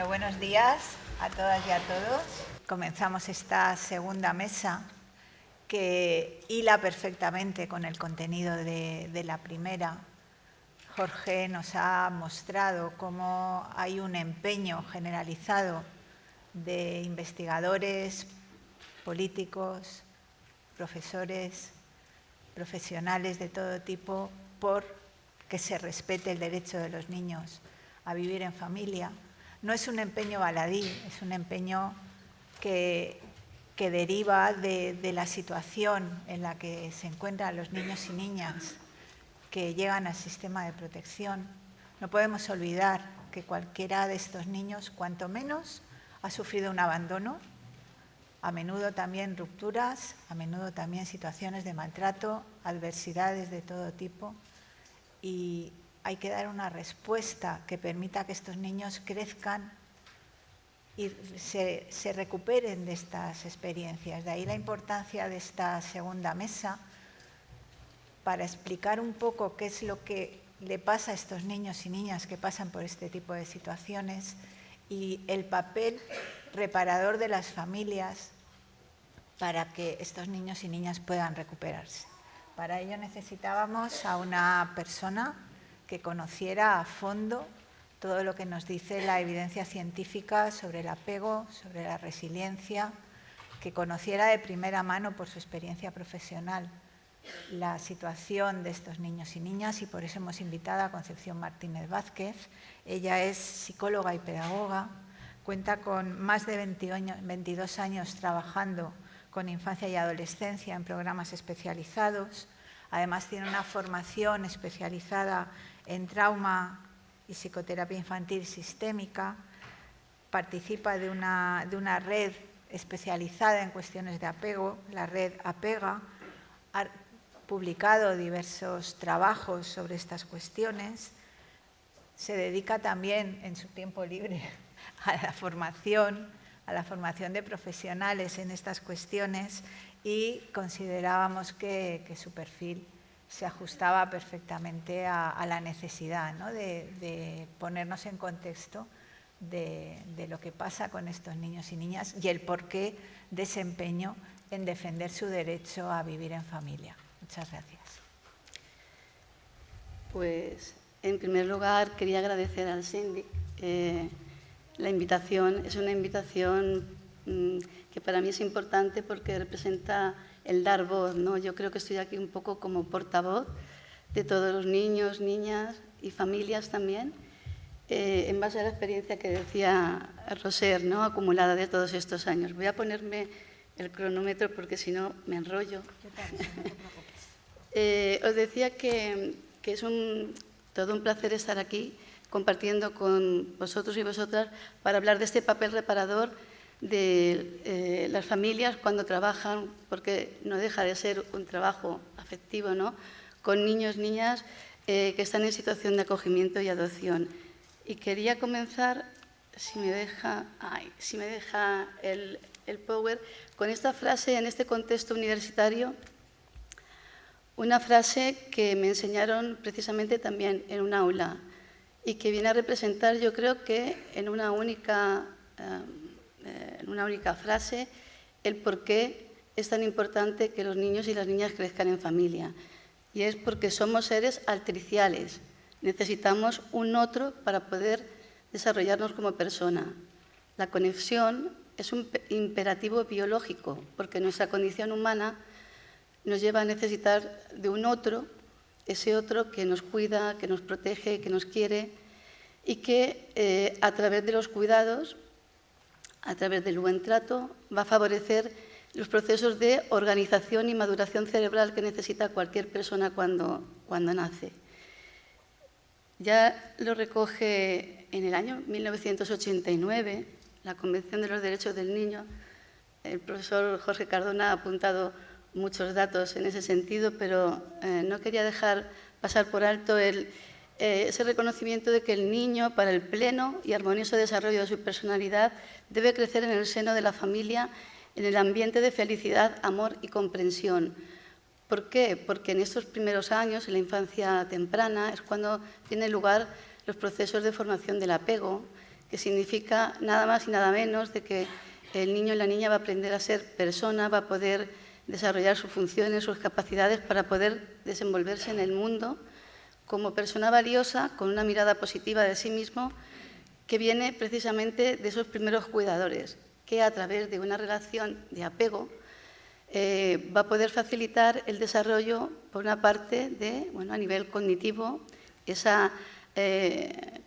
Bueno, buenos días a todas y a todos. Comenzamos esta segunda mesa que hila perfectamente con el contenido de la primera. Jorge nos ha mostrado cómo hay un empeño generalizado de investigadores, políticos, profesores, profesionales de todo tipo, por que se respete el derecho de los niños a vivir en familia. No es un empeño baladí, es un empeño que deriva de la situación en la que se encuentran los niños y niñas que llegan al sistema de protección. No podemos olvidar que cualquiera de estos niños, cuanto menos, ha sufrido un abandono, a menudo también rupturas, a menudo también situaciones de maltrato, adversidades de todo tipo, y hay que dar una respuesta que permita que estos niños crezcan y se recuperen de estas experiencias. De ahí la importancia de esta segunda mesa para explicar un poco qué es lo que le pasa a estos niños y niñas que pasan por este tipo de situaciones y el papel reparador de las familias para que estos niños y niñas puedan recuperarse. Para ello necesitábamos a una persona que conociera a fondo todo lo que nos dice la evidencia científica sobre el apego, sobre la resiliencia, que conociera de primera mano por su experiencia profesional la situación de estos niños y niñas, y por eso hemos invitado a Concepción Martínez Vázquez. Ella es psicóloga y pedagoga, cuenta con más de 22 años trabajando con infancia y adolescencia en programas especializados. Además tiene una formación especializada en trauma y psicoterapia infantil sistémica. Participa de una red especializada en cuestiones de apego, la red Apega. Ha publicado diversos trabajos sobre estas cuestiones. Se dedica también en su tiempo libre a la formación de profesionales en estas cuestiones, y considerábamos que su perfil se ajustaba perfectamente a la necesidad, ¿no?, de ponernos en contexto de lo que pasa con estos niños y niñas y el porqué de ese empeño en defender su derecho a vivir en familia. Muchas gracias. Pues, en primer lugar, quería agradecer al síndic la invitación. Es una invitación que para mí es importante porque representa el dar voz, ¿no? Yo creo que estoy aquí un poco como portavoz de todos los niños, niñas y familias también, en base a la experiencia que decía Roser, ¿no?, acumulada de todos estos años. Voy a ponerme el cronómetro porque si no me enrollo. Os decía que es todo un placer estar aquí compartiendo con vosotros y vosotras para hablar de este papel reparador de las familias cuando trabajan, porque no deja de ser un trabajo afectivo, ¿no?, con niños, niñas que están en situación de acogimiento y adopción. Y quería comenzar, si me deja el power, con esta frase en este contexto universitario, una frase que me enseñaron precisamente también en un aula y que viene a representar, yo creo que en una única frase, el por qué es tan importante que los niños y las niñas crezcan en familia. Y es porque somos seres altriciales. Necesitamos un otro para poder desarrollarnos como persona. La conexión es un imperativo biológico, porque nuestra condición humana nos lleva a necesitar de un otro, ese otro que nos cuida, que nos protege, que nos quiere, y que a través de los cuidados, a través del buen trato, va a favorecer los procesos de organización y maduración cerebral que necesita cualquier persona cuando nace. Ya lo recoge en el año 1989 la Convención de los Derechos del Niño. El profesor Jorge Cardona ha apuntado muchos datos en ese sentido, pero no quería dejar pasar por alto ese reconocimiento de que el niño, para el pleno y armonioso desarrollo de su personalidad, debe crecer en el seno de la familia, en el ambiente de felicidad, amor y comprensión. ¿Por qué? Porque en estos primeros años, en la infancia temprana, es cuando tienen lugar los procesos de formación del apego, que significa nada más y nada menos de que el niño y la niña va a aprender a ser persona, va a poder desarrollar sus funciones, sus capacidades para poder desenvolverse en el mundo como persona valiosa, con una mirada positiva de sí mismo, que viene precisamente de esos primeros cuidadores, que a través de una relación de apego va a poder facilitar el desarrollo, por una parte, a nivel cognitivo, esa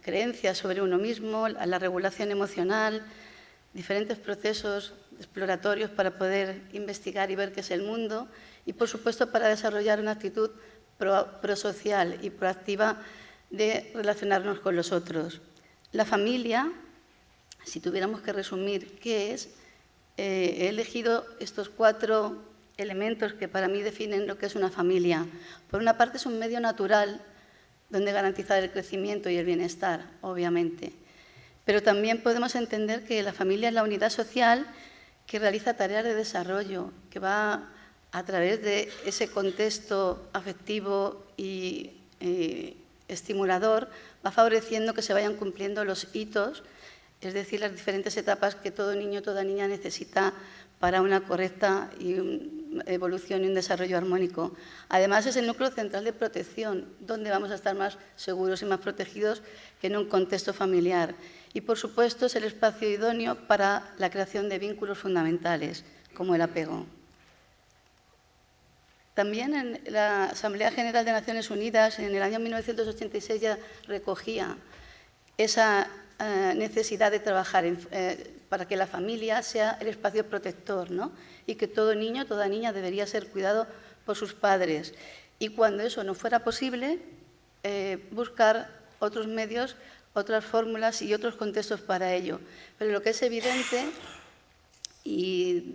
creencia sobre uno mismo, la regulación emocional, diferentes procesos exploratorios para poder investigar y ver qué es el mundo y, por supuesto, para desarrollar una actitud prosocial y proactiva de relacionarnos con los otros. La familia, si tuviéramos que resumir qué es, he elegido estos 4 elementos que para mí definen lo que es una familia. Por una parte, es un medio natural donde garantizar el crecimiento y el bienestar, obviamente. Pero también podemos entender que la familia es la unidad social que realiza tareas de desarrollo, que va a través de ese contexto afectivo y estimulador, va favoreciendo que se vayan cumpliendo los hitos, es decir, las diferentes etapas que todo niño, toda niña necesita para una correcta evolución y un desarrollo armónico. Además, es el núcleo central de protección, donde vamos a estar más seguros y más protegidos que en un contexto familiar. Y, por supuesto, es el espacio idóneo para la creación de vínculos fundamentales, como el apego. También en la Asamblea General de Naciones Unidas, en el año 1986, ya recogía esa necesidad de trabajar para que la familia sea el espacio protector, ¿no? Y que todo niño, toda niña debería ser cuidado por sus padres. Y cuando eso no fuera posible, buscar otros medios, otras fórmulas y otros contextos para ello. Pero lo que es evidente y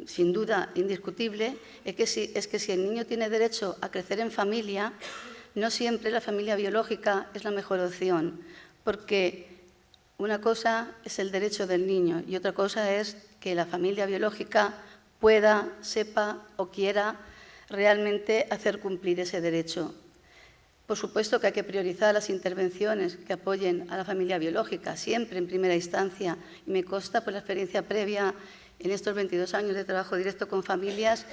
sin duda indiscutible es que si el niño tiene derecho a crecer en familia, no siempre la familia biológica es la mejor opción, porque una cosa es el derecho del niño y otra cosa es que la familia biológica pueda, sepa o quiera realmente hacer cumplir ese derecho. Por supuesto que hay que priorizar las intervenciones que apoyen a la familia biológica, siempre en primera instancia, y me consta por la experiencia previa en estos 22 años de trabajo directo con familias,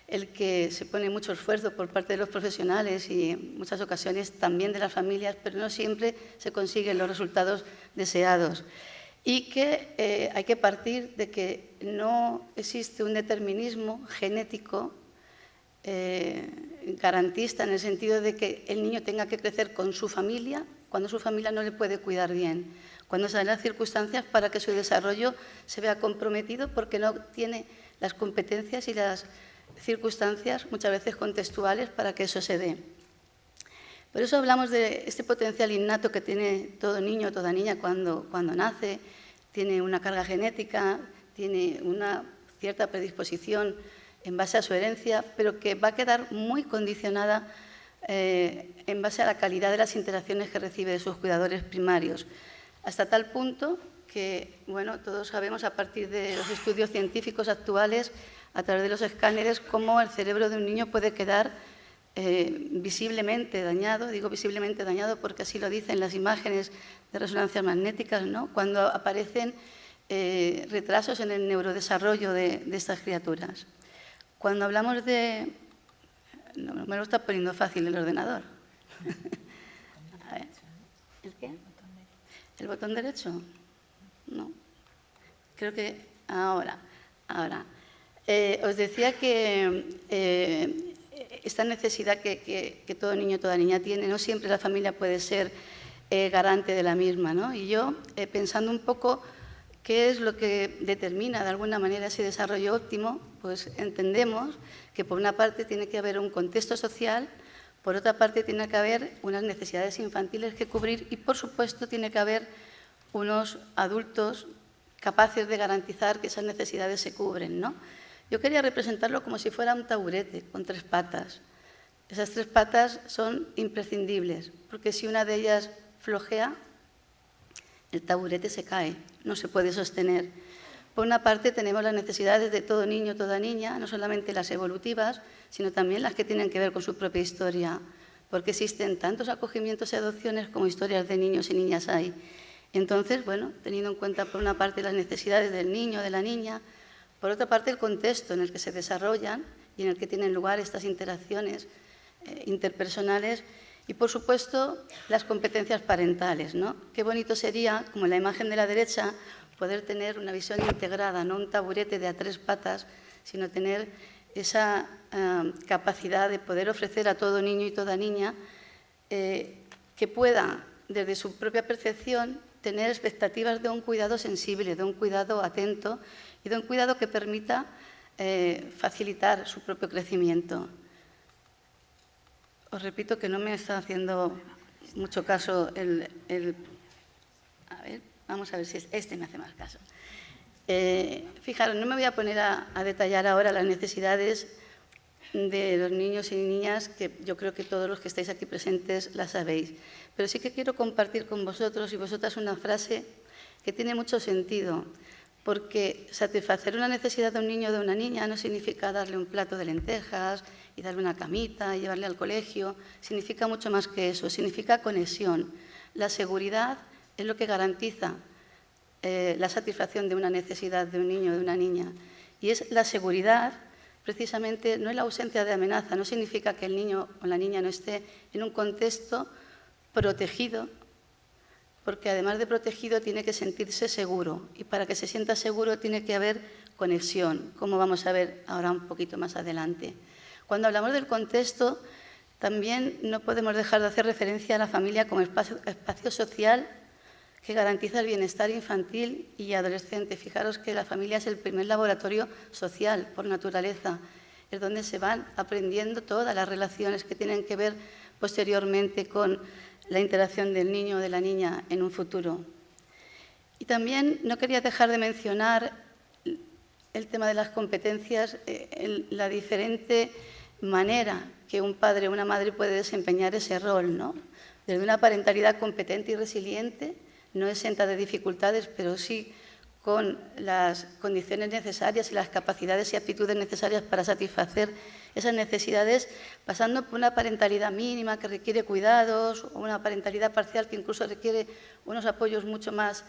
el que se pone mucho esfuerzo por parte de los profesionales y en muchas ocasiones también de las familias, pero no siempre se consiguen los resultados deseados. Y que hay que partir de que no existe un determinismo genético garantista en el sentido de que el niño tenga que crecer con su familia cuando su familia no le puede cuidar bien, cuando se dan las circunstancias para que su desarrollo se vea comprometido porque no tiene las competencias y las circunstancias muchas veces contextuales para que eso se dé. Por eso hablamos de este potencial innato que tiene todo niño o toda niña cuando nace, tiene una carga genética, tiene una cierta predisposición en base a su herencia, pero que va a quedar muy condicionada en base a la calidad de las interacciones que recibe de sus cuidadores primarios, hasta tal punto que, bueno, todos sabemos a partir de los estudios científicos actuales, a través de los escáneres, cómo el cerebro de un niño puede quedar visiblemente dañado. Digo visiblemente dañado porque así lo dicen las imágenes de resonancias magnéticas, ¿no? Cuando aparecen retrasos en el neurodesarrollo de estas criaturas. Cuando hablamos de... No, me lo está poniendo fácil el ordenador. A ver. ¿El qué? ¿El botón derecho? No. Creo que ahora. Os decía que esta necesidad que todo niño, toda niña tiene, no siempre la familia puede ser garante de la misma, ¿no? Y yo, pensando un poco qué es lo que determina de alguna manera ese desarrollo óptimo, pues entendemos que por una parte tiene que haber un contexto social, por otra parte tiene que haber unas necesidades infantiles que cubrir y, por supuesto, tiene que haber unos adultos capaces de garantizar que esas necesidades se cubren, ¿no? Yo quería representarlo como si fuera un taburete con 3 patas. Esas 3 patas son imprescindibles, porque si una de ellas flojea, el taburete se cae, no se puede sostener. Por una parte tenemos las necesidades de todo niño, toda niña, no solamente las evolutivas, sino también las que tienen que ver con su propia historia, porque existen tantos acogimientos y adopciones como historias de niños y niñas hay. Entonces, bueno, teniendo en cuenta por una parte las necesidades del niño o de la niña, por otra parte el contexto en el que se desarrollan y en el que tienen lugar estas interacciones interpersonales y, por supuesto, las competencias parentales, ¿no? Qué bonito sería, como en la imagen de la derecha, poder tener una visión integrada, no un taburete de a 3 patas, sino tener esa capacidad de poder ofrecer a todo niño y toda niña que pueda, desde su propia percepción, tener expectativas de un cuidado sensible, de un cuidado atento y de un cuidado que permita facilitar su propio crecimiento. Os repito que no me está haciendo mucho caso A ver, vamos a ver si este me hace más caso. Fijaros, no me voy a poner a detallar ahora las necesidades de los niños y niñas, que yo creo que todos los que estáis aquí presentes las sabéis. Pero sí que quiero compartir con vosotros y vosotras una frase que tiene mucho sentido, porque satisfacer una necesidad de un niño o de una niña no significa darle un plato de lentejas y darle una camita y llevarle al colegio, significa mucho más que eso, significa conexión. La seguridad es lo que garantiza la satisfacción de una necesidad de un niño o de una niña. Y es la seguridad, precisamente, no es la ausencia de amenaza, no significa que el niño o la niña no esté en un contexto protegido, porque además de protegido tiene que sentirse seguro. Y para que se sienta seguro tiene que haber conexión, como vamos a ver ahora un poquito más adelante. Cuando hablamos del contexto, también no podemos dejar de hacer referencia a la familia como espacio social que garantiza el bienestar infantil y adolescente. Fijaros que la familia es el primer laboratorio social por naturaleza, es donde se van aprendiendo todas las relaciones que tienen que ver posteriormente con la interacción del niño o de la niña en un futuro. Y también no quería dejar de mencionar el tema de las competencias, la diferente manera que un padre o una madre puede desempeñar ese rol, ¿no? Desde una parentalidad competente y resiliente, no exenta de dificultades, pero sí con las condiciones necesarias y las capacidades y aptitudes necesarias para satisfacer esas necesidades, pasando por una parentalidad mínima que requiere cuidados, o una parentalidad parcial que incluso requiere unos apoyos mucho más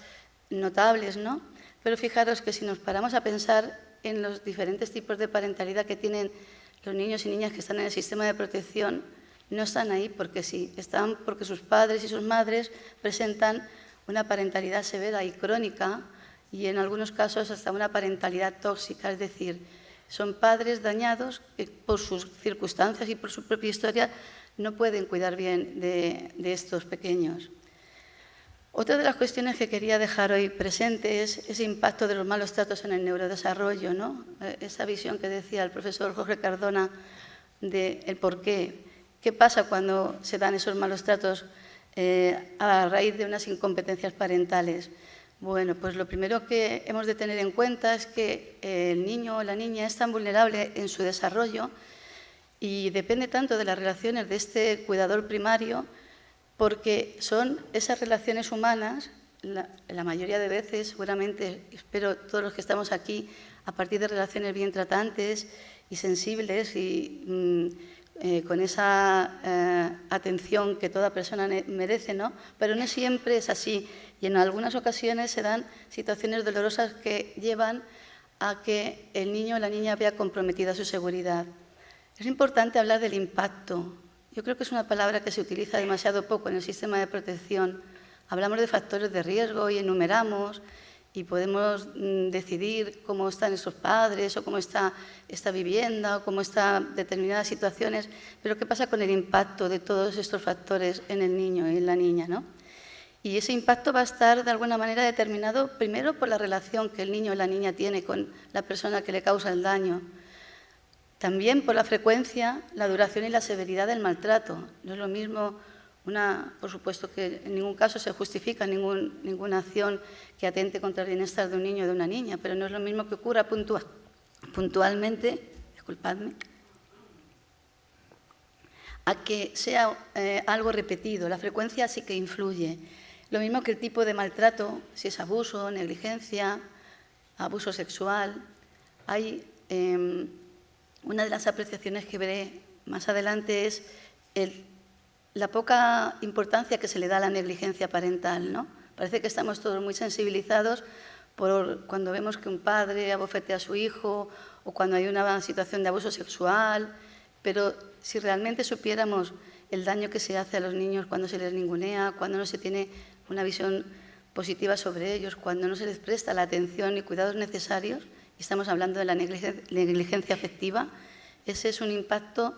notables, ¿no? Pero fijaros que si nos paramos a pensar en los diferentes tipos de parentalidad que tienen los niños y niñas que están en el sistema de protección, no están ahí porque sí, están porque sus padres y sus madres presentan una parentalidad severa y crónica y en algunos casos hasta una parentalidad tóxica, es decir, son padres dañados que por sus circunstancias y por su propia historia no pueden cuidar bien de estos pequeños. Otra de las cuestiones que quería dejar hoy presente es ese impacto de los malos tratos en el neurodesarrollo, ¿no? Esa visión que decía el profesor Jorge Cardona del por qué. ¿Qué pasa cuando se dan esos malos tratos a raíz de unas incompetencias parentales? Bueno, pues lo primero que hemos de tener en cuenta es que el niño o la niña es tan vulnerable en su desarrollo y depende tanto de las relaciones de este cuidador primario, porque son esas relaciones humanas, la mayoría de veces, seguramente, espero todos los que estamos aquí, a partir de relaciones bien tratantes y sensibles y con esa atención que toda persona merece, ¿no? Pero no siempre es así y en algunas ocasiones se dan situaciones dolorosas que llevan a que el niño o la niña vea comprometida su seguridad. Es importante hablar del impacto. Yo creo que es una palabra que se utiliza demasiado poco en el sistema de protección. Hablamos de factores de riesgo y enumeramos y podemos decidir cómo están esos padres o cómo está esta vivienda o cómo están determinadas situaciones, pero ¿qué pasa con el impacto de todos estos factores en el niño y en la niña, ¿no? Y ese impacto va a estar de alguna manera determinado primero por la relación que el niño o la niña tiene con la persona que le causa el daño. También por la frecuencia, la duración y la severidad del maltrato. No es lo mismo por supuesto que en ningún caso se justifica ninguna acción que atente contra el bienestar de un niño o de una niña, pero no es lo mismo que ocurra puntualmente, disculpadme, a que sea algo repetido. La frecuencia sí que influye. Lo mismo que el tipo de maltrato, si es abuso, negligencia, abuso sexual. Hay una de las apreciaciones que veré más adelante es la poca importancia que se le da a la negligencia parental, ¿no? Parece que estamos todos muy sensibilizados por cuando vemos que un padre abofetea a su hijo o cuando hay una situación de abuso sexual, pero si realmente supiéramos el daño que se hace a los niños cuando se les ningunea, cuando no se tiene una visión positiva sobre ellos, cuando no se les presta la atención y cuidados necesarios, y estamos hablando de la negligencia afectiva, ese es un impacto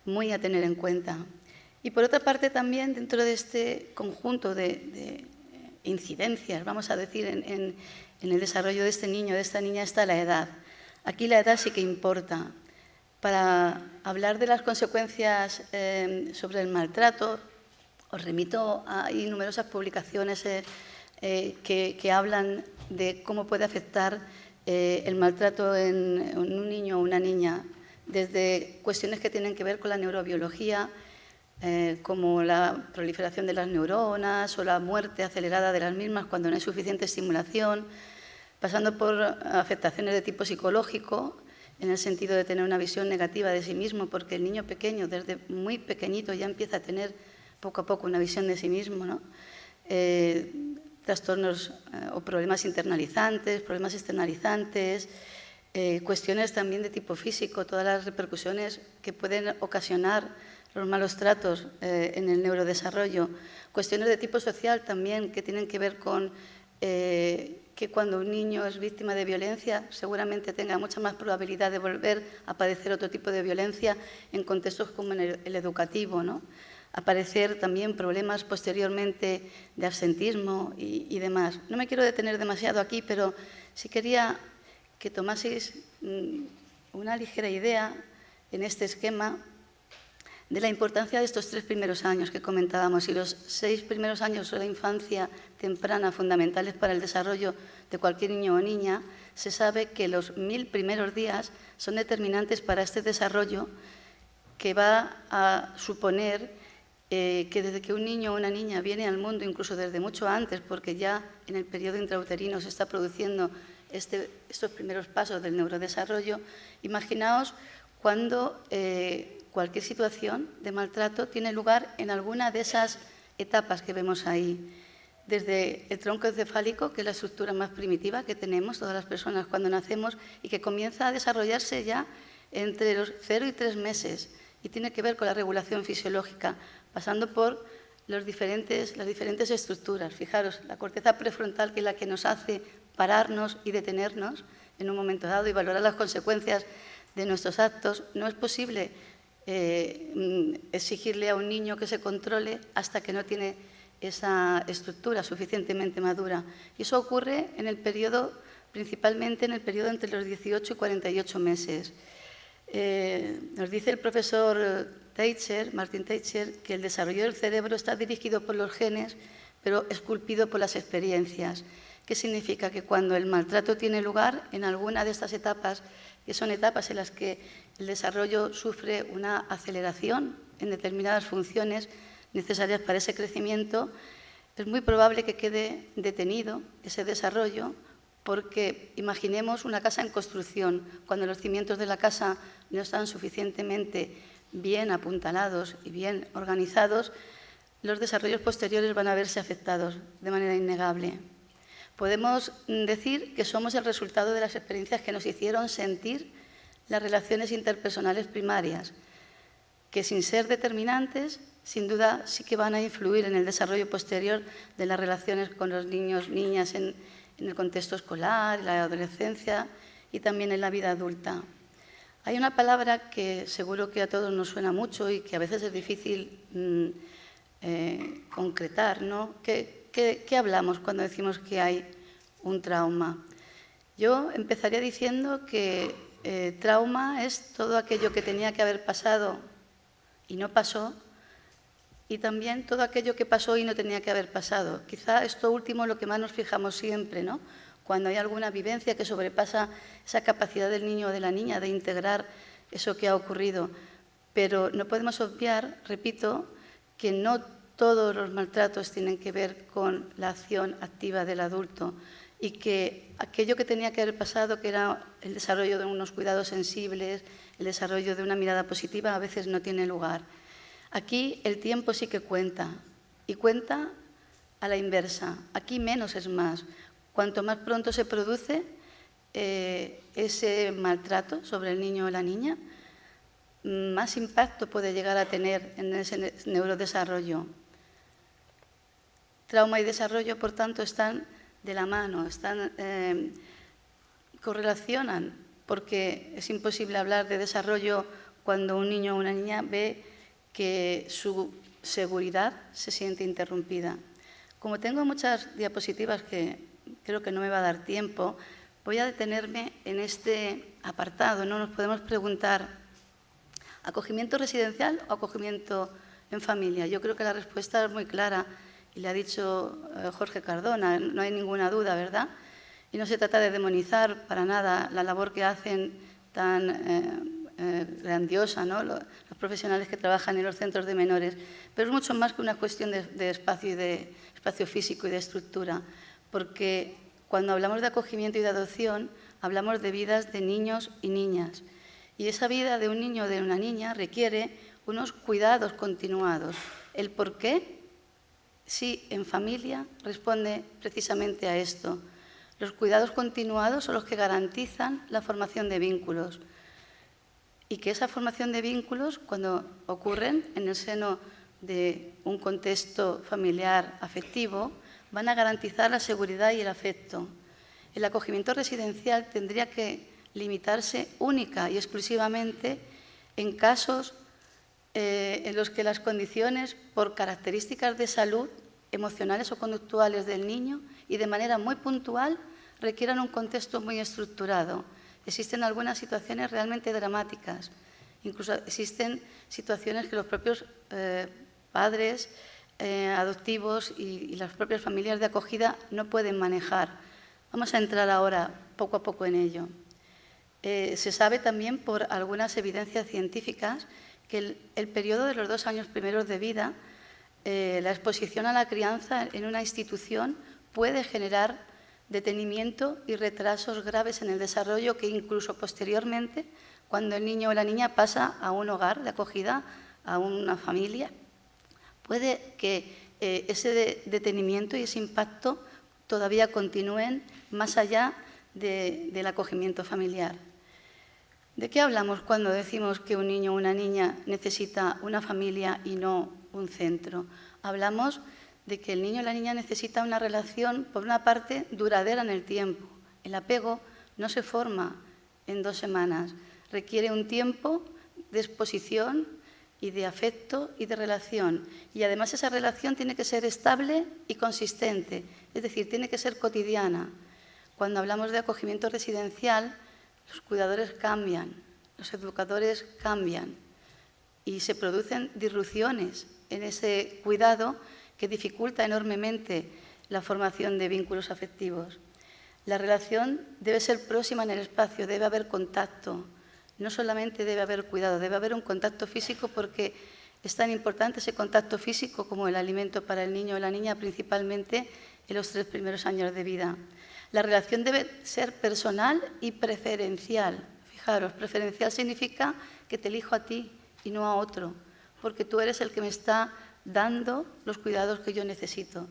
muy a tener en cuenta. Y por otra parte también dentro de este conjunto de incidencias, vamos a decir, en el desarrollo de este niño, de esta niña, está la edad. Aquí la edad sí que importa. Para hablar de las consecuencias sobre el maltrato, os remito a numerosas publicaciones que hablan de cómo puede afectar el maltrato en un niño o una niña, desde cuestiones que tienen que ver con la neurobiología, como la proliferación de las neuronas o la muerte acelerada de las mismas cuando no hay suficiente estimulación, pasando por afectaciones de tipo psicológico, en el sentido de tener una visión negativa de sí mismo, porque el niño pequeño, desde muy pequeñito, ya empieza a tener poco a poco una visión de sí mismo, ¿no? Trastornos o problemas internalizantes, problemas externalizantes, cuestiones también de tipo físico, todas las repercusiones que pueden ocasionar los malos tratos en el neurodesarrollo, cuestiones de tipo social también que tienen que ver con que cuando un niño es víctima de violencia seguramente tenga mucha más probabilidad de volver a padecer otro tipo de violencia en contextos como en el educativo, ¿no? Aparecer también problemas posteriormente de absentismo y demás. No me quiero detener demasiado aquí, pero sí quería que tomaseis una ligera idea en este esquema de la importancia de estos 3 primeros años que comentábamos y los 6 primeros años de la infancia temprana fundamentales para el desarrollo de cualquier niño o niña. Se sabe que los 1000 primeros días son determinantes para este desarrollo, que va a suponer que desde que un niño o una niña viene al mundo, incluso desde mucho antes, porque ya en el periodo intrauterino se está produciendo estos primeros pasos del neurodesarrollo, imaginaos cuando cualquier situación de maltrato tiene lugar en alguna de esas etapas que vemos ahí. Desde el tronco encefálico, que es la estructura más primitiva que tenemos todas las personas cuando nacemos y que comienza a desarrollarse ya entre los 0 y 3 meses y tiene que ver con la regulación fisiológica, pasando por las diferentes estructuras. Fijaros, la corteza prefrontal, que es la que nos hace pararnos y detenernos en un momento dado y valorar las consecuencias de nuestros actos. No es posible exigirle a un niño que se controle hasta que no tiene esa estructura suficientemente madura. Y eso ocurre en el periodo, principalmente en el periodo entre los 18 y 48 meses. Nos dice el profesor Martin Teicher, que el desarrollo del cerebro está dirigido por los genes, pero esculpido por las experiencias. ¿Qué significa? Que cuando el maltrato tiene lugar en alguna de estas etapas, que son etapas en las que el desarrollo sufre una aceleración en determinadas funciones necesarias para ese crecimiento, es muy probable que quede detenido ese desarrollo, porque imaginemos una casa en construcción. Cuando los cimientos de la casa no están suficientemente bien apuntalados y bien organizados, los desarrollos posteriores van a verse afectados de manera innegable. Podemos decir que somos el resultado de las experiencias que nos hicieron sentir las relaciones interpersonales primarias, que sin ser determinantes, sin duda sí que van a influir en el desarrollo posterior de las relaciones con los niños, niñas en el contexto escolar, en la adolescencia y también en la vida adulta. Hay una palabra que seguro que a todos nos suena mucho y que a veces es difícil concretar, ¿no? ¿Qué hablamos cuando decimos que hay un trauma? Yo empezaría diciendo que trauma es todo aquello que tenía que haber pasado y no pasó, y también todo aquello que pasó y no tenía que haber pasado. Quizá esto último es lo que más nos fijamos siempre, ¿no? Cuando hay alguna vivencia que sobrepasa esa capacidad del niño o de la niña de integrar eso que ha ocurrido. Pero no podemos obviar, repito, que no todos los maltratos tienen que ver con la acción activa del adulto y que aquello que tenía que haber pasado, que era el desarrollo de unos cuidados sensibles, el desarrollo de una mirada positiva, a veces no tiene lugar. Aquí el tiempo sí que cuenta, y cuenta a la inversa. Aquí menos es más. Cuanto más pronto se produce ese maltrato sobre el niño o la niña, más impacto puede llegar a tener en ese neurodesarrollo. Trauma y desarrollo, por tanto, están de la mano, correlacionan, porque es imposible hablar de desarrollo cuando un niño o una niña ve que su seguridad se siente interrumpida. Como tengo muchas diapositivas que creo que no me va a dar tiempo, voy a detenerme en este apartado. No nos podemos preguntar, ¿acogimiento residencial o acogimiento en familia? Yo creo que la respuesta es muy clara y le ha dicho Jorge Cardona, no hay ninguna duda, ¿verdad? Y no se trata de demonizar para nada la labor que hacen tan grandiosa, ¿no? Los profesionales que trabajan en los centros de menores, pero es mucho más que una cuestión de espacio y de espacio físico y de estructura, porque cuando hablamos de acogimiento y de adopción, hablamos de vidas de niños y niñas, y esa vida de un niño o de una niña requiere unos cuidados continuados. ¿El por qué? Sí, en familia responde precisamente a esto. Los cuidados continuados son los que garantizan la formación de vínculos. Y que esa formación de vínculos, cuando ocurren en el seno de un contexto familiar afectivo, van a garantizar la seguridad y el afecto. El acogimiento residencial tendría que limitarse única y exclusivamente en casos en los que las condiciones, por características de salud, emocionales o conductuales del niño y de manera muy puntual, requieran un contexto muy estructurado. Existen algunas situaciones realmente dramáticas. Incluso existen situaciones que los propios padres adoptivos y las propias familias de acogida no pueden manejar. Vamos a entrar ahora poco a poco en ello. Se sabe también por algunas evidencias científicas que el periodo de los 2 años primeros de vida, la exposición a la crianza en una institución puede generar detenimiento y retrasos graves en el desarrollo que incluso posteriormente, cuando el niño o la niña pasa a un hogar de acogida, a una familia, puede que ese detenimiento y ese impacto todavía continúen más allá del acogimiento familiar. ¿De qué hablamos cuando decimos que un niño o una niña necesita una familia y no un centro? Hablamos de que el niño o la niña necesita una relación, por una parte, duradera en el tiempo. El apego no se forma en 2 semanas, requiere un tiempo de exposición y de afecto y de relación. Y además esa relación tiene que ser estable y consistente, es decir, tiene que ser cotidiana. Cuando hablamos de acogimiento residencial, los cuidadores cambian, los educadores cambian y se producen disrupciones en ese cuidado que dificulta enormemente la formación de vínculos afectivos. La relación debe ser próxima en el espacio, debe haber contacto. No solamente debe haber cuidado, debe haber un contacto físico porque es tan importante ese contacto físico como el alimento para el niño o la niña, principalmente en los 3 primeros años de vida. La relación debe ser personal y preferencial. Fijaros, preferencial significa que te elijo a ti y no a otro, porque tú eres el que me está dando los cuidados que yo necesito.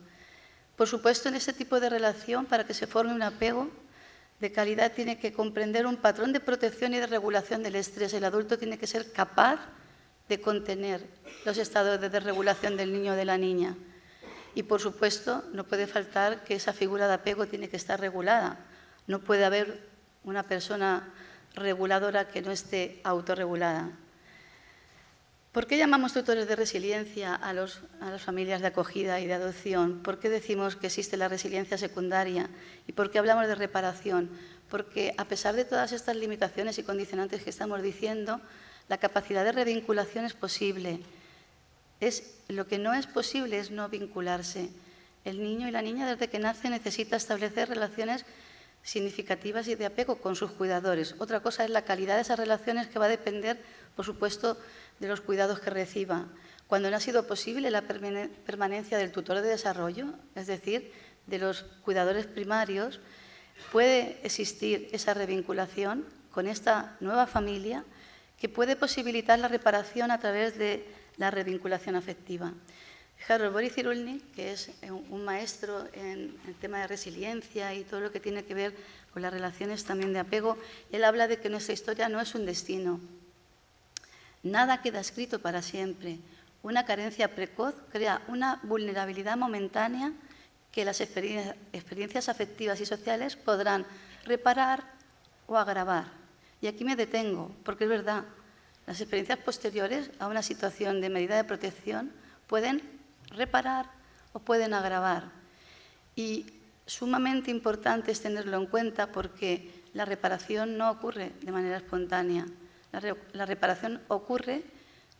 Por supuesto, en ese tipo de relación, para que se forme un apego de calidad, tiene que comprender un patrón de protección y de regulación del estrés. El adulto tiene que ser capaz de contener los estados de desregulación del niño o de la niña. Y, por supuesto, no puede faltar que esa figura de apego tiene que estar regulada. No puede haber una persona reguladora que no esté autorregulada. ¿Por qué llamamos tutores de resiliencia a las familias de acogida y de adopción? ¿Por qué decimos que existe la resiliencia secundaria? ¿Y por qué hablamos de reparación? Porque a pesar de todas estas limitaciones y condicionantes que estamos diciendo, la capacidad de revinculación es posible. Lo que no es posible es no vincularse. El niño y la niña desde que nace necesita establecer relaciones significativas y de apego con sus cuidadores. Otra cosa es la calidad de esas relaciones que va a depender, por supuesto, de los cuidados que reciba. Cuando no ha sido posible la permanencia del tutor de desarrollo, es decir, de los cuidadores primarios, puede existir esa revinculación con esta nueva familia que puede posibilitar la reparación a través de la revinculación afectiva. Fijaros, Boris Cyrulnik, que es un maestro en el tema de resiliencia y todo lo que tiene que ver con las relaciones también de apego, él habla de que nuestra historia no es un destino. Nada queda escrito para siempre. Una carencia precoz crea una vulnerabilidad momentánea que las experiencias afectivas y sociales podrán reparar o agravar. Y aquí me detengo, porque es verdad, las experiencias posteriores a una situación de medida de protección pueden reparar o pueden agravar. Y sumamente importante es tenerlo en cuenta porque la reparación no ocurre de manera espontánea. La reparación ocurre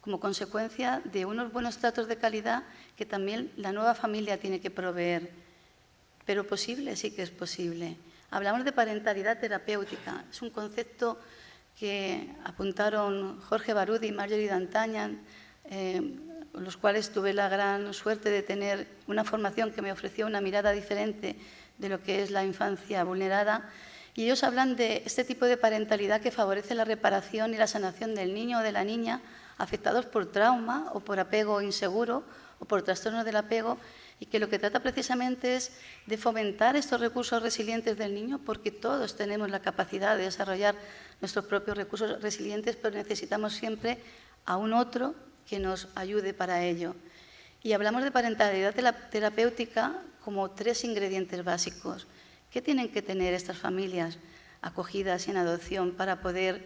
como consecuencia de unos buenos tratos de calidad que también la nueva familia tiene que proveer. Pero posible, sí que es posible. Hablamos de parentalidad terapéutica. Es un concepto que apuntaron Jorge Barudi y Marjorie D'Antañan, los cuales tuve la gran suerte de tener una formación que me ofreció una mirada diferente de lo que es la infancia vulnerada. Y ellos hablan de este tipo de parentalidad que favorece la reparación y la sanación del niño o de la niña afectados por trauma o por apego inseguro o por trastorno del apego, y que lo que trata precisamente es de fomentar estos recursos resilientes del niño, porque todos tenemos la capacidad de desarrollar nuestros propios recursos resilientes, pero necesitamos siempre a un otro que nos ayude para ello. Y hablamos de parentalidad terapéutica como 3 ingredientes básicos. ¿Qué tienen que tener estas familias acogidas y en adopción para poder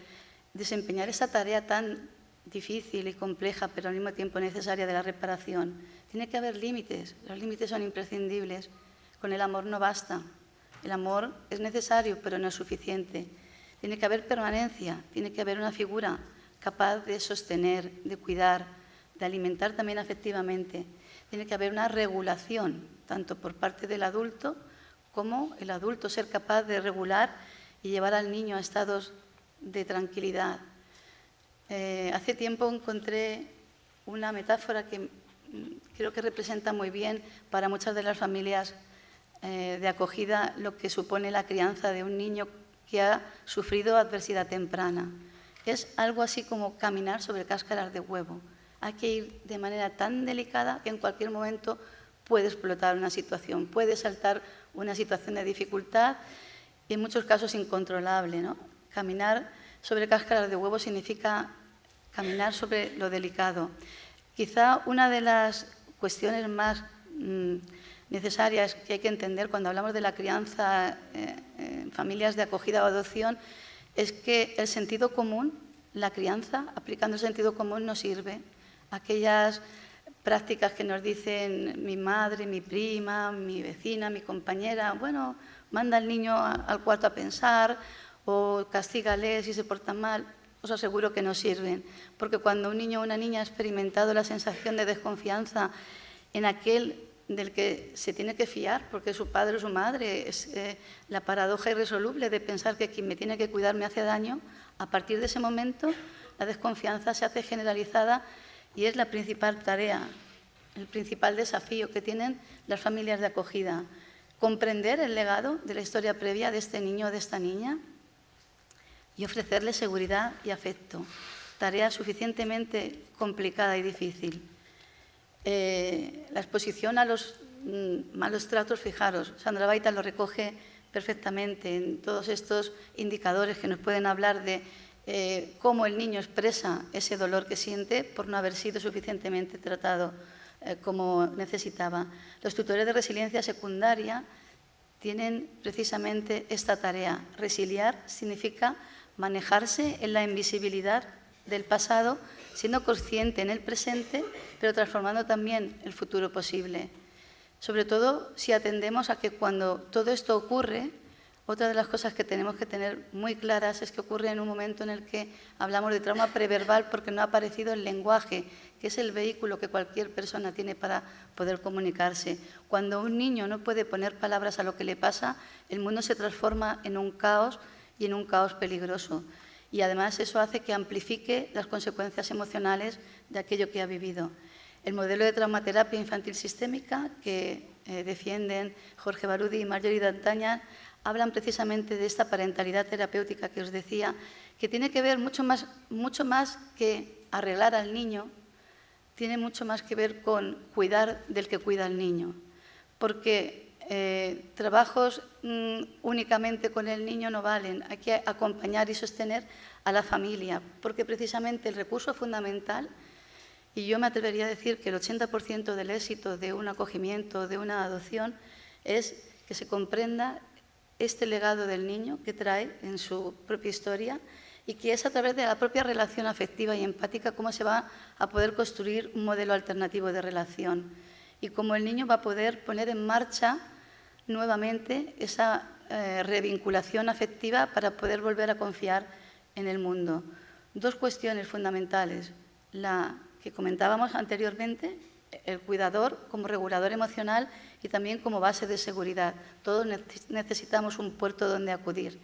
desempeñar esa tarea tan difícil y compleja, pero al mismo tiempo necesaria, de la reparación? Tiene que haber límites. Los límites son imprescindibles. Con el amor no basta. El amor es necesario, pero no es suficiente. Tiene que haber permanencia, tiene que haber una figura capaz de sostener, de cuidar, de alimentar también afectivamente. Tiene que haber una regulación, tanto por parte del adulto como el adulto ser capaz de regular y llevar al niño a estados de tranquilidad. Hace tiempo encontré una metáfora que creo que representa muy bien para muchas de las familias de acogida lo que supone la crianza de un niño que ha sufrido adversidad temprana. Es algo así como caminar sobre cáscaras de huevo. Hay que ir de manera tan delicada que en cualquier momento puede explotar una situación, puede saltar una situación de dificultad y en muchos casos incontrolable, ¿no? Caminar sobre cáscaras de huevo significa caminar sobre lo delicado. Quizá una de las cuestiones más necesarias que hay que entender cuando hablamos de la crianza en familias de acogida o adopción es que el sentido común, la crianza, aplicando el sentido común, no sirve. Aquellas prácticas que nos dicen mi madre, mi prima, mi vecina, mi compañera, bueno, manda al niño al cuarto a pensar o castígale si se porta mal, os aseguro que no sirven. Porque cuando un niño o una niña ha experimentado la sensación de desconfianza en aquel del que se tiene que fiar, porque su padre o su madre, es la paradoja irresoluble de pensar que quien me tiene que cuidar me hace daño, a partir de ese momento la desconfianza se hace generalizada y es la principal tarea, el principal desafío que tienen las familias de acogida. Comprender el legado de la historia previa de este niño o de esta niña y ofrecerle seguridad y afecto. Tarea suficientemente complicada y difícil. La exposición a los malos tratos, fijaros, Sandra Baita lo recoge perfectamente en todos estos indicadores que nos pueden hablar de cómo el niño expresa ese dolor que siente por no haber sido suficientemente tratado como necesitaba. Los tutores de resiliencia secundaria tienen precisamente esta tarea. Resiliar significa manejarse en la invisibilidad del pasado, siendo consciente en el presente, pero transformando también el futuro posible. Sobre todo si atendemos a que cuando todo esto ocurre, otra de las cosas que tenemos que tener muy claras es que ocurre en un momento en el que hablamos de trauma preverbal porque no ha aparecido el lenguaje, que es el vehículo que cualquier persona tiene para poder comunicarse. Cuando un niño no puede poner palabras a lo que le pasa, el mundo se transforma en un caos y en un caos peligroso. Y además eso hace que amplifique las consecuencias emocionales de aquello que ha vivido. El modelo de traumaterapia infantil sistémica que defienden Jorge Barudi y Marjorie D'Antañan hablan precisamente de esta parentalidad terapéutica que os decía, que tiene que ver mucho más que arreglar al niño, tiene mucho más que ver con cuidar del que cuida al niño, porque trabajos únicamente con el niño no valen, hay que acompañar y sostener a la familia, porque precisamente el recurso fundamental, y yo me atrevería a decir que el 80% del éxito de un acogimiento, de una adopción, es que se comprenda este legado del niño que trae en su propia historia y que es a través de la propia relación afectiva y empática cómo se va a poder construir un modelo alternativo de relación y cómo el niño va a poder poner en marcha nuevamente esa revinculación afectiva para poder volver a confiar en el mundo. Dos cuestiones fundamentales, la que comentábamos anteriormente, el cuidador como regulador emocional y también como base de seguridad. Todos necesitamos un puerto donde acudir.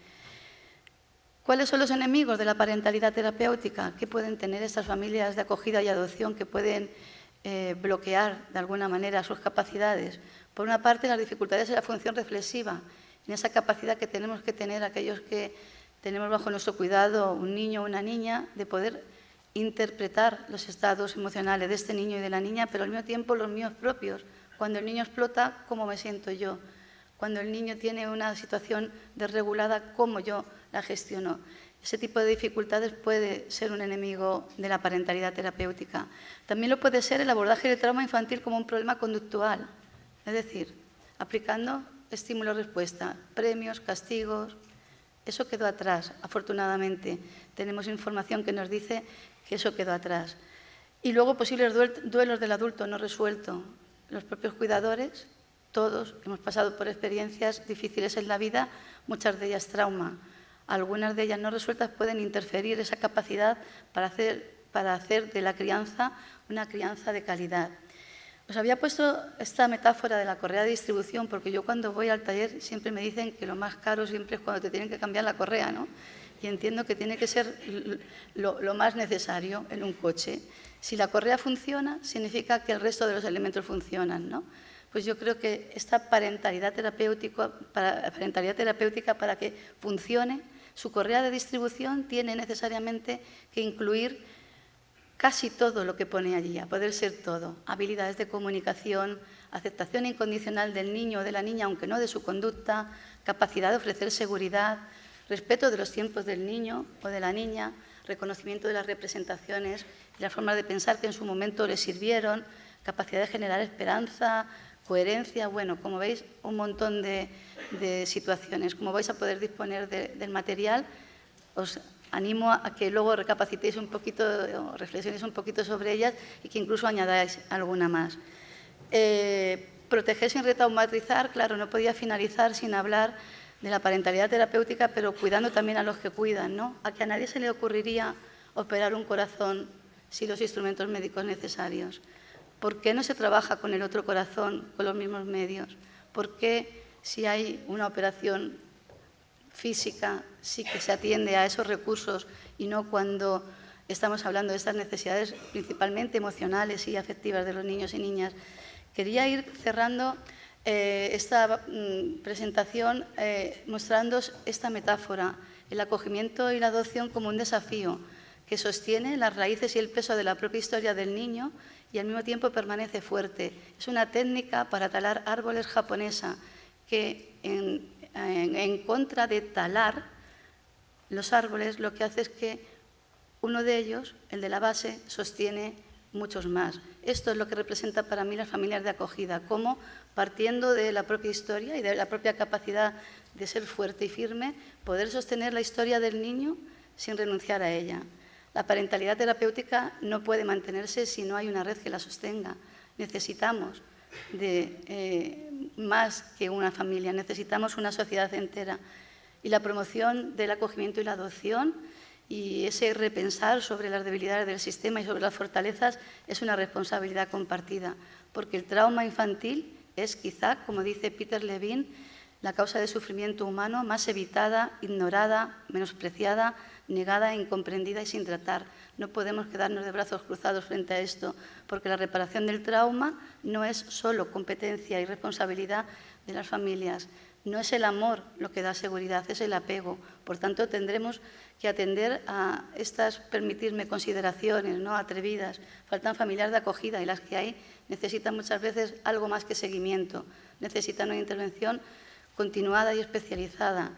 ¿Cuáles son los enemigos de la parentalidad terapéutica? ¿Qué pueden tener estas familias de acogida y adopción que pueden bloquear de alguna manera sus capacidades? Por una parte, las dificultades en la función reflexiva, en esa capacidad que tenemos que tener aquellos que tenemos bajo nuestro cuidado un niño o una niña, de poder interpretar los estados emocionales de este niño y de la niña, pero al mismo tiempo los míos propios. Cuando el niño explota, ¿cómo me siento yo? Cuando el niño tiene una situación desregulada, ¿cómo yo la gestiono? Ese tipo de dificultades puede ser un enemigo de la parentalidad terapéutica. También lo puede ser el abordaje del trauma infantil como un problema conductual, es decir, aplicando estímulo-respuesta, premios, castigos. Eso quedó atrás, afortunadamente. Tenemos información que nos dice que eso quedó atrás. Y luego posibles duelos del adulto no resuelto. Los propios cuidadores, todos hemos pasado por experiencias difíciles en la vida, muchas de ellas trauma. Algunas de ellas no resueltas pueden interferir esa capacidad para hacer de la crianza una crianza de calidad. Os había puesto esta metáfora de la correa de distribución porque yo cuando voy al taller siempre me dicen que lo más caro siempre es cuando te tienen que cambiar la correa, ¿no? Y entiendo que tiene que ser lo más necesario en un coche. Si la correa funciona, significa que el resto de los elementos funcionan, ¿no? Pues yo creo que esta parentalidad terapéutica para que funcione, su correa de distribución tiene necesariamente que incluir casi todo lo que pone allí, a poder ser todo. Habilidades de comunicación, aceptación incondicional del niño o de la niña, aunque no de su conducta, capacidad de ofrecer seguridad, respeto de los tiempos del niño o de la niña, reconocimiento de las representaciones y las formas de pensar que en su momento le sirvieron, capacidad de generar esperanza, coherencia. Bueno, como veis, un montón de situaciones. Como vais a poder disponer del material, os animo a que luego recapacitéis un poquito, o reflexionéis un poquito sobre ellas y que incluso añadáis alguna más. Proteger sin retraumatizar, claro, no podía finalizar sin hablar de la parentalidad terapéutica, pero cuidando también a los que cuidan, ¿no? A que a nadie se le ocurriría operar un corazón sin los instrumentos médicos necesarios. ¿Por qué no se trabaja con el otro corazón con los mismos medios? ¿Por qué si hay una operación física sí que se atiende a esos recursos y no cuando estamos hablando de estas necesidades principalmente emocionales y afectivas de los niños y niñas? Quería ir cerrando esta presentación mostrando esta metáfora, el acogimiento y la adopción como un desafío que sostiene las raíces y el peso de la propia historia del niño y al mismo tiempo permanece fuerte. Es una técnica para talar árboles japonesa que en contra de talar los árboles, lo que hace es que uno de ellos, el de la base, sostiene muchos más. Esto es lo que representa para mí las familias de acogida, cómo partiendo de la propia historia y de la propia capacidad de ser fuerte y firme, poder sostener la historia del niño sin renunciar a ella. La parentalidad terapéutica no puede mantenerse si no hay una red que la sostenga. Necesitamos de más que una familia, necesitamos una sociedad entera. Y la promoción del acogimiento y la adopción y ese repensar sobre las debilidades del sistema y sobre las fortalezas es una responsabilidad compartida, porque el trauma infantil es quizá, como dice Peter Levine, la causa de sufrimiento humano más evitada, ignorada, menospreciada, negada, incomprendida y sin tratar. No podemos quedarnos de brazos cruzados frente a esto, porque la reparación del trauma no es solo competencia y responsabilidad de las familias. No es el amor lo que da seguridad, es el apego. Por tanto, tendremos que atender a estas, permitirme, consideraciones, ¿no?, atrevidas. Faltan familias de acogida y las que hay necesitan muchas veces algo más que seguimiento. Necesitan una intervención continuada y especializada.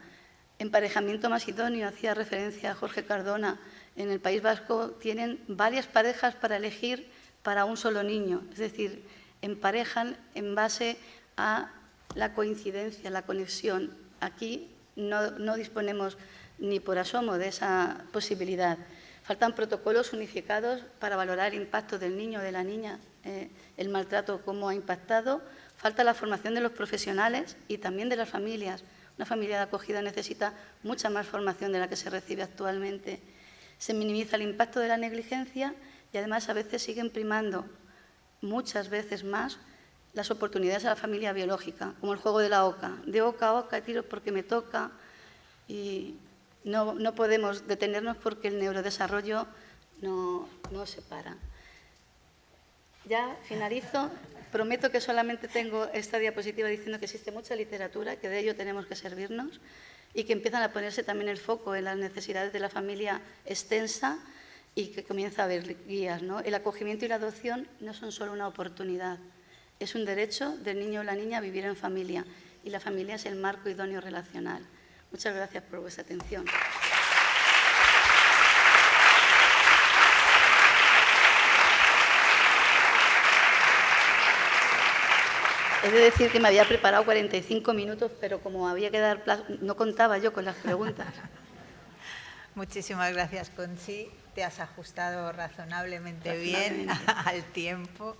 Emparejamiento más idóneo, hacía referencia a Jorge Cardona. En el País Vasco tienen varias parejas para elegir para un solo niño. Es decir, emparejan en base a la coincidencia, la conexión. Aquí no disponemos ni por asomo de esa posibilidad. Faltan protocolos unificados para valorar el impacto del niño o de la niña, el maltrato, cómo ha impactado. Falta la formación de los profesionales y también de las familias. Una familia de acogida necesita mucha más formación de la que se recibe actualmente. Se minimiza el impacto de la negligencia y además a veces siguen primando, muchas veces más, las oportunidades a la familia biológica, como el juego de la oca. De oca a oca tiro porque me toca y no podemos detenernos porque el neurodesarrollo no se para. Ya finalizo. Prometo que solamente tengo esta diapositiva diciendo que existe mucha literatura, que de ello tenemos que servirnos y que empiezan a ponerse también el foco en las necesidades de la familia extensa y que comienza a haber guías, ¿no? El acogimiento y la adopción no son solo una oportunidad, es un derecho del niño o la niña a vivir en familia y la familia es el marco idóneo relacional. Muchas gracias por vuestra atención. He de decir que me había preparado 45 minutos, pero como había que dar plazo, no contaba yo con las preguntas. Muchísimas gracias, Conchi. Te has ajustado razonablemente bien al tiempo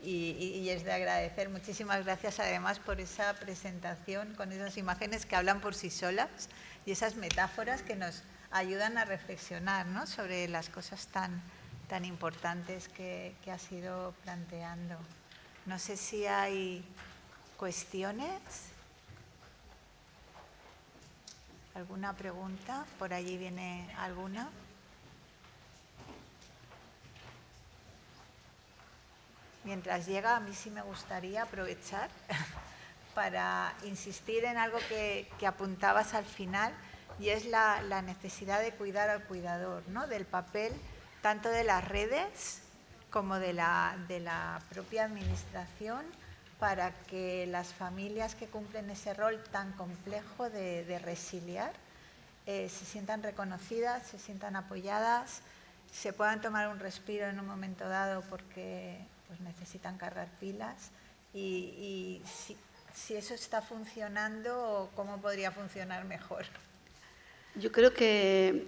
y es de agradecer. Muchísimas gracias además por esa presentación con esas imágenes que hablan por sí solas y esas metáforas que nos ayudan a reflexionar, ¿no?, sobre las cosas tan importantes que has ido planteando. No sé si hay cuestiones. ¿Alguna pregunta? ¿Por allí viene alguna? Mientras llega, a mí sí me gustaría aprovechar para insistir en algo que apuntabas al final, y es la necesidad de cuidar al cuidador, ¿no?, del papel tanto de las redes como de la propia administración, para que las familias que cumplen ese rol tan complejo de resiliar se sientan reconocidas, se sientan apoyadas, se puedan tomar un respiro en un momento dado porque pues, necesitan cargar pilas y si eso está funcionando, ¿cómo podría funcionar mejor? Yo creo que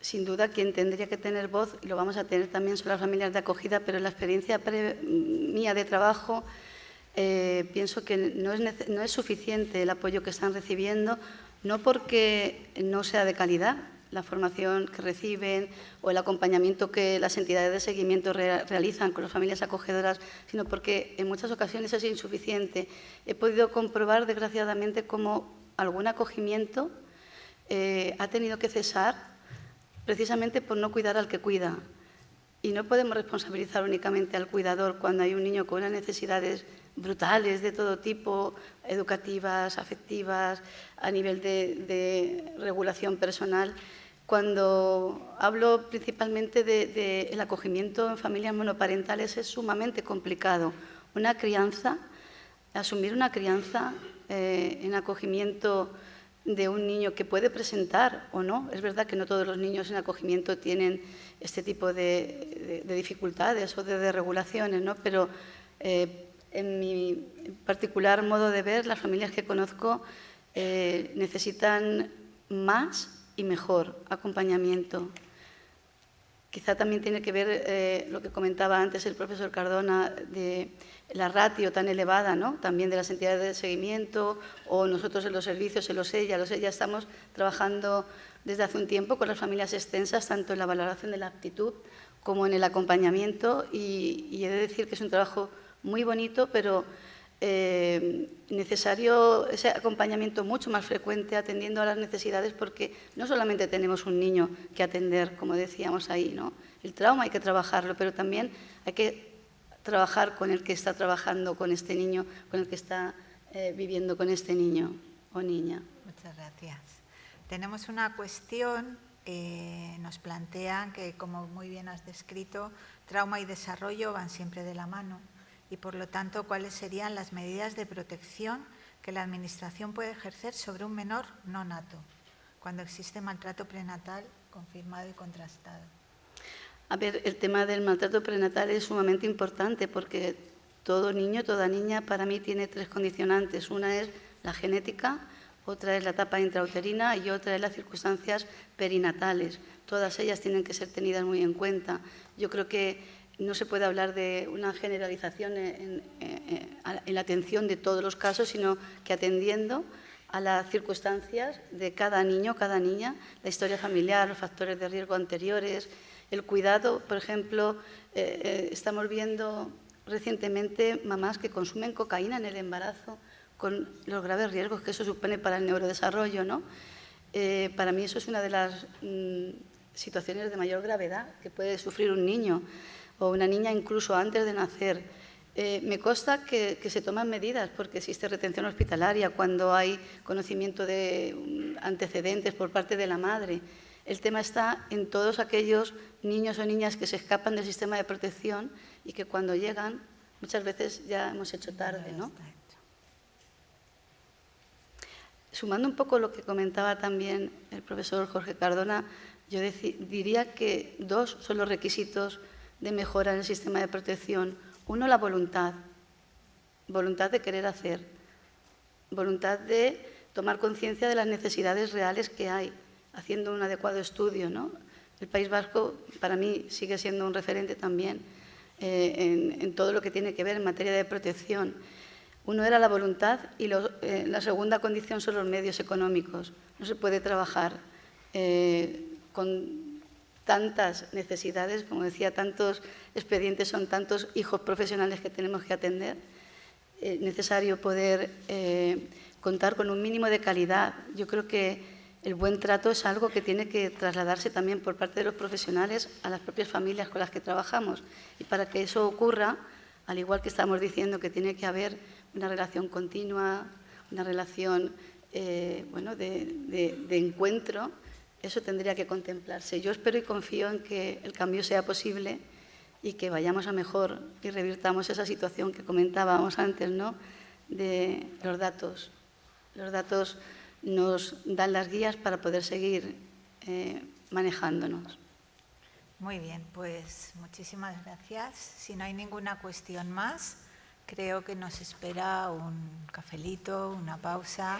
sin duda quien tendría que tener voz, y lo vamos a tener también, son las familias de acogida, pero en la experiencia mía de trabajo pienso que no es suficiente el apoyo que están recibiendo, no porque no sea de calidad la formación que reciben o el acompañamiento que las entidades de seguimiento realizan con las familias acogedoras, sino porque en muchas ocasiones es insuficiente. He podido comprobar, desgraciadamente, cómo algún acogimiento ha tenido que cesar precisamente por no cuidar al que cuida. Y no podemos responsabilizar únicamente al cuidador cuando hay un niño con unas necesidades brutales de todo tipo, educativas, afectivas, a nivel de regulación personal. Cuando hablo principalmente del acogimiento en familias monoparentales es sumamente complicado. Asumir una crianza en acogimiento de un niño que puede presentar o no. Es verdad que no todos los niños en acogimiento tienen este tipo de dificultades o de desregulaciones, ¿no? Pero en mi particular modo de ver, las familias que conozco necesitan más y mejor acompañamiento. Quizá también tiene que ver lo que comentaba antes el profesor Cardona de la ratio tan elevada, ¿no?, también de las entidades de seguimiento, o nosotros en los servicios, en los ELLA estamos trabajando desde hace un tiempo con las familias extensas, tanto en la valoración de la aptitud como en el acompañamiento, y he de decir que es un trabajo muy bonito, pero necesario ese acompañamiento mucho más frecuente, atendiendo a las necesidades, porque no solamente tenemos un niño que atender, como decíamos ahí, ¿no? El trauma hay que trabajarlo, pero también hay que trabajar con el que está trabajando con este niño, con el que está viviendo con este niño o niña. Muchas gracias. Tenemos una cuestión, nos plantean que, como muy bien has descrito, trauma y desarrollo van siempre de la mano y, por lo tanto, ¿cuáles serían las medidas de protección que la Administración puede ejercer sobre un menor no nato cuando existe maltrato prenatal confirmado y contrastado? A ver, el tema del maltrato prenatal es sumamente importante porque todo niño, toda niña, para mí tiene 3 condicionantes. Una es la genética, otra es la etapa intrauterina y otra es las circunstancias perinatales. Todas ellas tienen que ser tenidas muy en cuenta. Yo creo que no se puede hablar de una generalización en la atención de todos los casos, sino que atendiendo a las circunstancias de cada niño, cada niña, la historia familiar, los factores de riesgo anteriores, el cuidado. Por ejemplo, estamos viendo recientemente mamás que consumen cocaína en el embarazo, con los graves riesgos que eso supone para el neurodesarrollo, ¿no? Para mí eso es una de las situaciones de mayor gravedad que puede sufrir un niño o una niña incluso antes de nacer. Me consta que se toman medidas porque existe retención hospitalaria cuando hay conocimiento de antecedentes por parte de la madre. El tema está en todos aquellos niños o niñas que se escapan del sistema de protección y que cuando llegan muchas veces ya hemos hecho tarde, ¿no? Sumando un poco lo que comentaba también el profesor Jorge Cardona, yo diría que 2 son los requisitos de mejora en el sistema de protección. Uno, la voluntad de querer hacer, voluntad de tomar conciencia de las necesidades reales que hay, haciendo un adecuado estudio, ¿no? El País Vasco, para mí, sigue siendo un referente también en todo lo que tiene que ver en materia de protección. Uno era la voluntad y la segunda condición son los medios económicos. No se puede trabajar con tantas necesidades, como decía, tantos expedientes, son tantos hijos profesionales que tenemos que atender. Es necesario poder contar con un mínimo de calidad. Yo creo que el buen trato es algo que tiene que trasladarse también por parte de los profesionales a las propias familias con las que trabajamos. Y para que eso ocurra, al igual que estamos diciendo que tiene que haber una relación continua, una relación de encuentro, eso tendría que contemplarse. Yo espero y confío en que el cambio sea posible y que vayamos a mejor y revirtamos esa situación que comentábamos antes, ¿no? De los datos. Los datos nos dan las guías para poder seguir manejándonos. Muy bien, pues muchísimas gracias. Si no hay ninguna cuestión más, creo que nos espera un cafelito, una pausa.